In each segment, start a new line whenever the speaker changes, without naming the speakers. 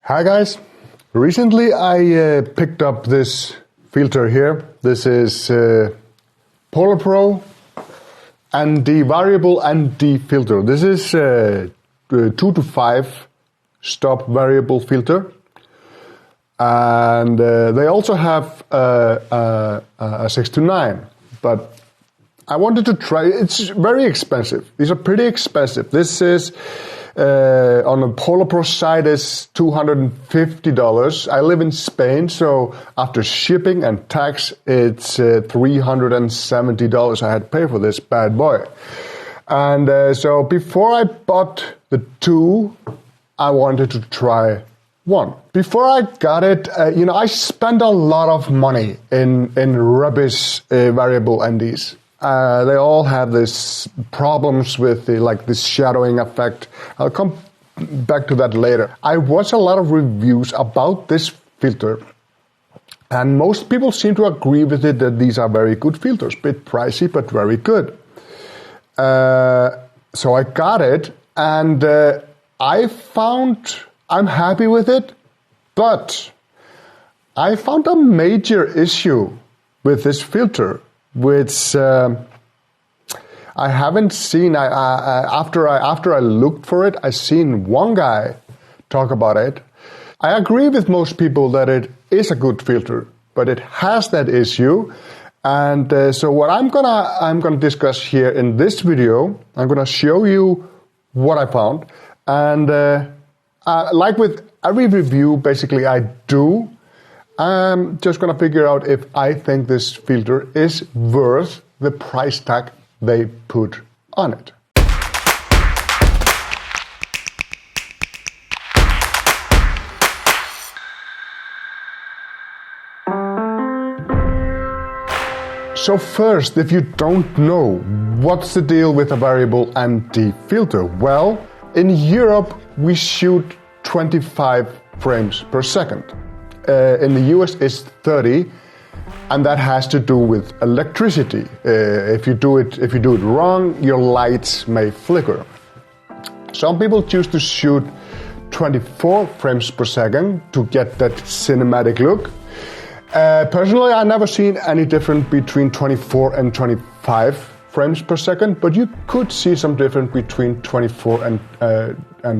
Hi guys, recently I picked up this filter here. This is PolarPro and the variable ND filter. This is 2 to 5 stop variable filter, and they also have a 6 to 9, but I wanted to try. It's very expensive. These are pretty expensive. This is on the PolarPro side is $250. I live in Spain, so after shipping and tax, it's $370 I had to pay for this bad boy. And so before I bought the two, I wanted to try one. Before I got it, I spent a lot of money in rubbish variable NDs. They all have this problems with this shadowing effect. I'll come back to that later. I watched a lot of reviews about this filter, and most people seem to agree with it that these are very good filters, bit pricey but very good. So I got it, and I'm happy with it, but I found a major issue with this filter, which I haven't seen. After I looked for it, I seen one guy talk about it. I agree with most people that it is a good filter, but it has that issue. And so what I'm gonna discuss here in this video, I'm gonna show you what I found. And like with every review, basically I do. I'm just gonna figure out if I think this filter is worth the price tag they put on it. So first, if you don't know, what's the deal with a variable ND filter? Well, in Europe, we shoot 25 frames per second. In the US it's 30, and that has to do with electricity. If you do it wrong, your lights may flicker. Some people choose to shoot 24 frames per second to get that cinematic look. Personally, I've never seen any difference between 24 and 25 frames per second, but you could see some difference between 24 and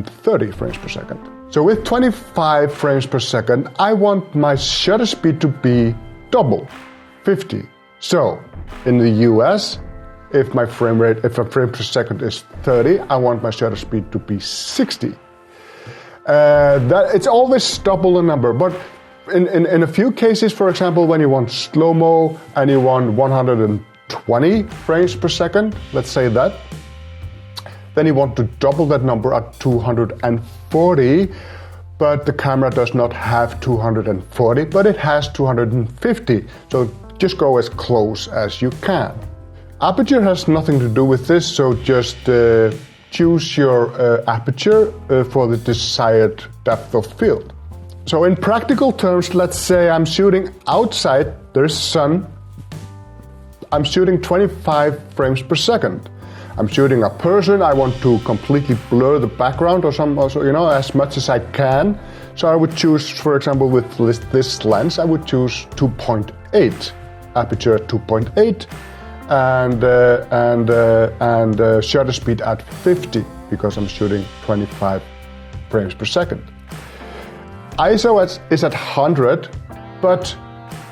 30 frames per second. So with 25 frames per second, I want my shutter speed to be double, 50. So in the US, if a frame per second is 30, I want my shutter speed to be 60. That it's always double the number, but in a few cases, for example, when you want slow-mo and you want 120 frames per second, let's say that, then you want to double that number at 240, but the camera does not have 240, but it has 250. So just go as close as you can. Aperture has nothing to do with this, so just choose your aperture for the desired depth of field. So in practical terms, let's say I'm shooting outside, there's sun, I'm shooting 25 frames per second. I'm shooting a person, I want to completely blur the background or as much as I can. So I would choose, for example, with this lens, I would choose 2.8, aperture at 2.8, and shutter speed at 50, because I'm shooting 25 frames per second. ISO is at 100, but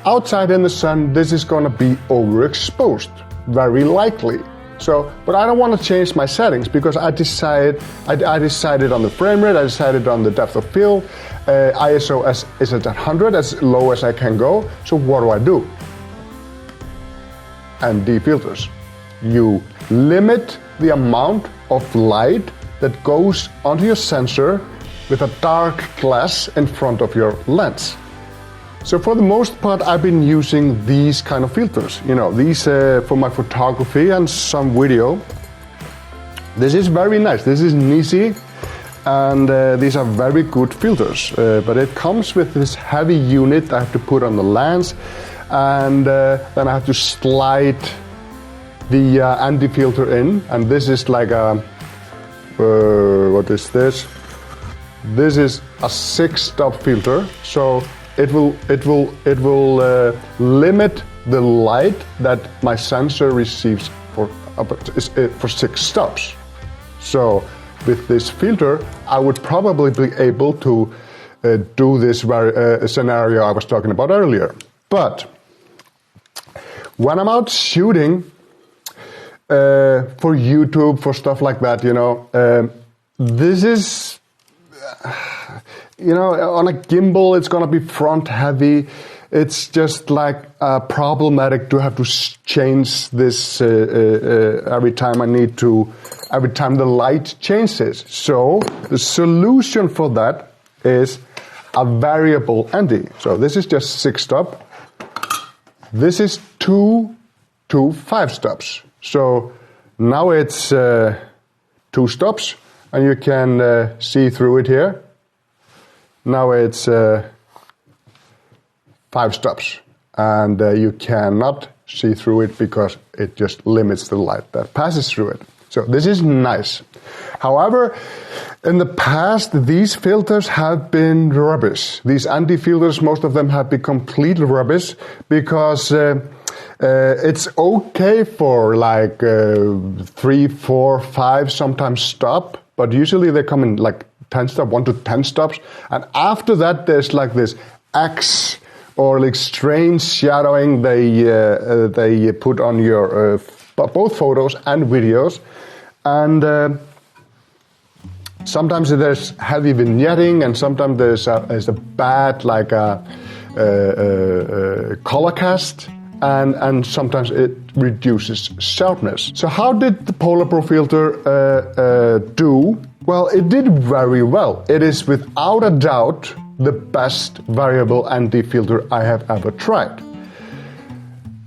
outside in the sun, this is gonna be overexposed, very likely. So, but I don't want to change my settings because I decided on the frame rate, I decided on the depth of field, ISO is at 100, as low as I can go. So what do? ND filters. You limit the amount of light that goes onto your sensor with a dark glass in front of your lens. So for the most part, I've been using these kind of filters. These for my photography and some video. This is very nice. This is easy, and these are very good filters. But it comes with this heavy unit I have to put on the lens, and then I have to slide the ND filter in. And this is like a what is this? This is a 6-stop filter, so it will limit the light that my sensor receives for 6 stops. So with this filter, I would probably be able to do this scenario I was talking about earlier. But when I'm out shooting for YouTube, for stuff like that, this is, on a gimbal, it's gonna be front heavy. It's just like problematic to have to change this every time every time the light changes. So the solution for that is a variable ND. So this is just 6-stop. This is 2 to 5 stops. So now it's 2 stops, and you can see through it here. Now it's 5 stops, and you cannot see through it because it just limits the light that passes through it. So this is nice. However, in the past, these filters have been rubbish. These anti-filters, most of them have been complete rubbish because it's okay for like 3, 4, 5, sometimes stop, but usually they come in like 10 stop, 1 to 10 stops, and after that there's like this X or like strange shadowing they put on your both photos and videos, and sometimes there's heavy vignetting, and sometimes there's a bad like color cast, and sometimes it reduces sharpness. So how did the PolarPro filter do? Well, it did very well. It is without a doubt the best variable anti-filter I have ever tried.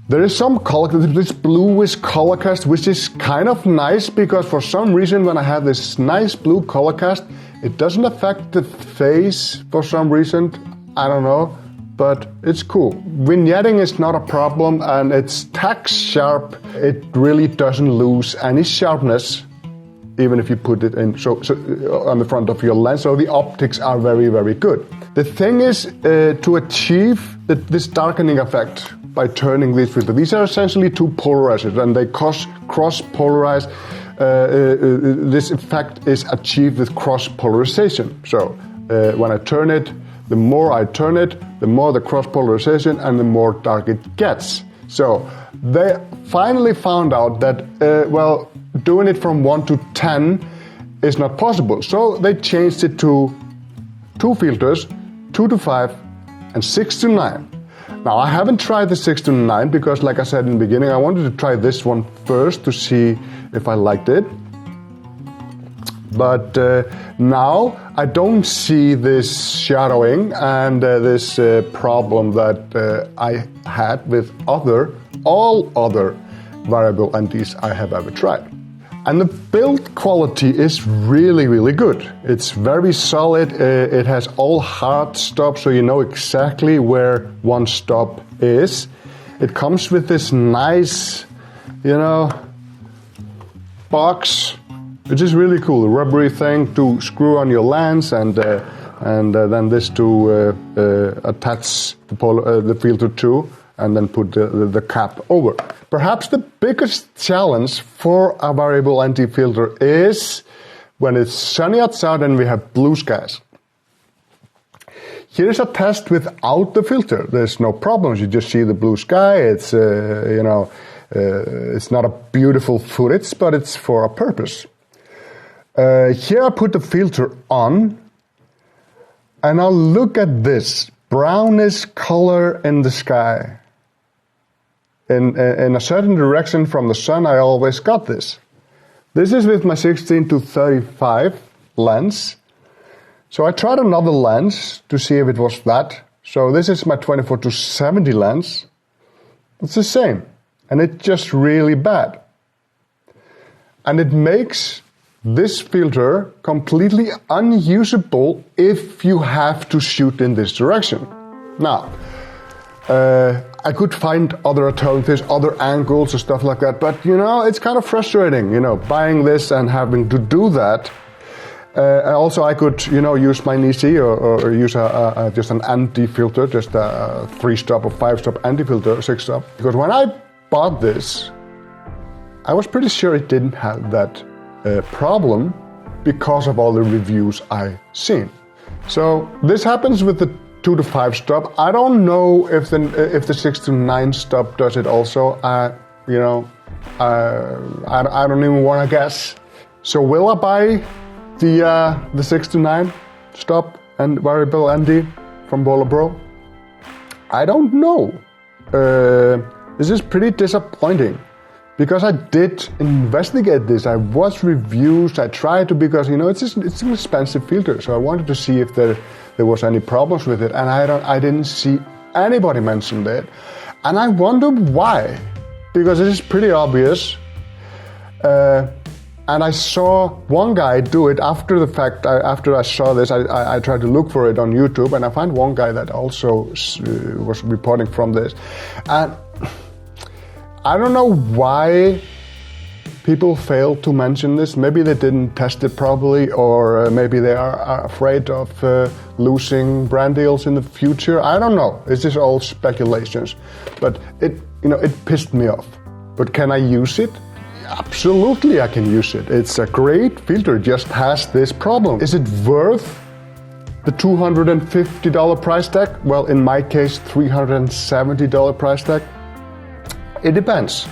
There is some color, this bluish color cast, which is kind of nice because for some reason when I have this nice blue color cast, it doesn't affect the face for some reason. I don't know, but it's cool. Vignetting is not a problem, and it's tack sharp. It really doesn't lose any sharpness, even if you put it in so on the front of your lens. So the optics are very, very good. The thing is to achieve this darkening effect by turning these filters. These are essentially 2 polarizers, and they cross-polarize. This effect is achieved with cross-polarization. So when I turn it, the more I turn it, the more the cross-polarization and the more dark it gets. So they finally found out that, doing it from 1 to 10 is not possible. So they changed it to 2 filters, 2 to 5 and 6 to 9. Now I haven't tried the 6 to 9 because, like I said in the beginning, I wanted to try this one first to see if I liked it. But now I don't see this shadowing and this problem that I had with all other variable NDs I have ever tried. And the build quality is really, really good. It's very solid. It has all hard stops, so you know exactly where one stop is. It comes with this nice, box, which is really cool. A rubbery thing to screw on your lens, and then this to attach the filter to, and then put the cap over. Perhaps the biggest challenge for a variable anti-filter is when it's sunny outside and we have blue skies. Here's a test without the filter. There's no problems. You just see the blue sky. It's it's not a beautiful footage, but it's for a purpose. Here I put the filter on, and now look at this brownish color in the sky. In a certain direction from the sun, I always got this. This is with my 16 to 35 lens. So I tried another lens to see if it was that. So this is my 24 to 70 lens. It's the same. And it's just really bad. And it makes this filter completely unusable if you have to shoot in this direction. Now, I could find other alternatives, other angles or stuff like that, but it's kind of frustrating, buying this and having to do that. Also, I could, use my NEC or use just an anti-filter, just a 3-stop or 5-stop anti-filter, 6-stop. Because when I bought this, I was pretty sure it didn't have that problem because of all the reviews I seen. So this happens with the 2 to 5 stop. I don't know if the 6 to 9 stop does it also. I don't even want to guess. So will I buy the 6 to 9 stop and variable ND from PolarPro? I don't know. This is pretty disappointing because I did investigate this. I watched reviews. I tried to, because it's an expensive filter, so I wanted to see if there was any problems with it, and I didn't see anybody mention it, and I wondered why, because it is pretty obvious. And I saw one guy do it after the fact. After I saw this, I tried to look for it on YouTube, and I found one guy that also was reporting from this. And I don't know why people fail to mention this. Maybe they didn't test it properly, or maybe they are afraid of losing brand deals in the future. I don't know. It's just all speculations. But it pissed me off. But can I use it? Absolutely, I can use it. It's a great filter, just has this problem. Is it worth the $250 price tag? Well, in my case, $370 price tag. It depends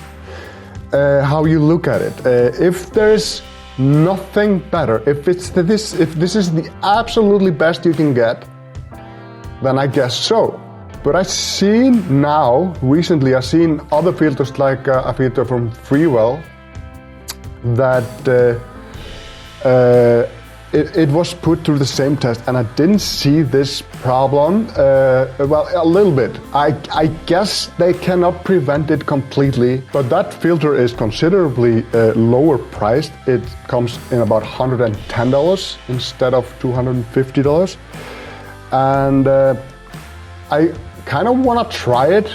how you look at it. If there's nothing better, if this is the absolutely best you can get, then I guess so. But I've seen recently other filters, like a filter from Freewell, that it was put through the same test, and I didn't see this problem. Well, a little bit. I guess they cannot prevent it completely, but that filter is considerably lower priced. It comes in about $110 instead of $250, and I kind of want to try it,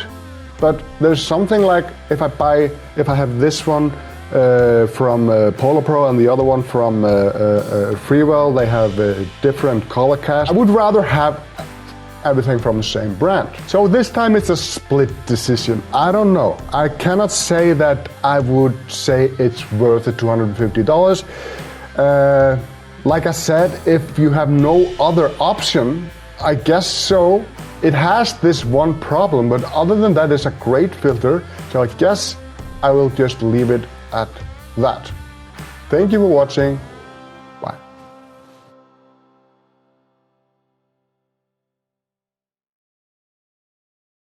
but there's something like if I have this one from PolarPro and the other one from Freewell, they have different color cast. I would rather have everything from the same brand. So this time it's a split decision. I don't know. I cannot say that I would say it's worth the $250. Like I said, if you have no other option, I guess so. It has this one problem, but other than that, it's a great filter. So I guess I will just leave it at that. Thank you for watching.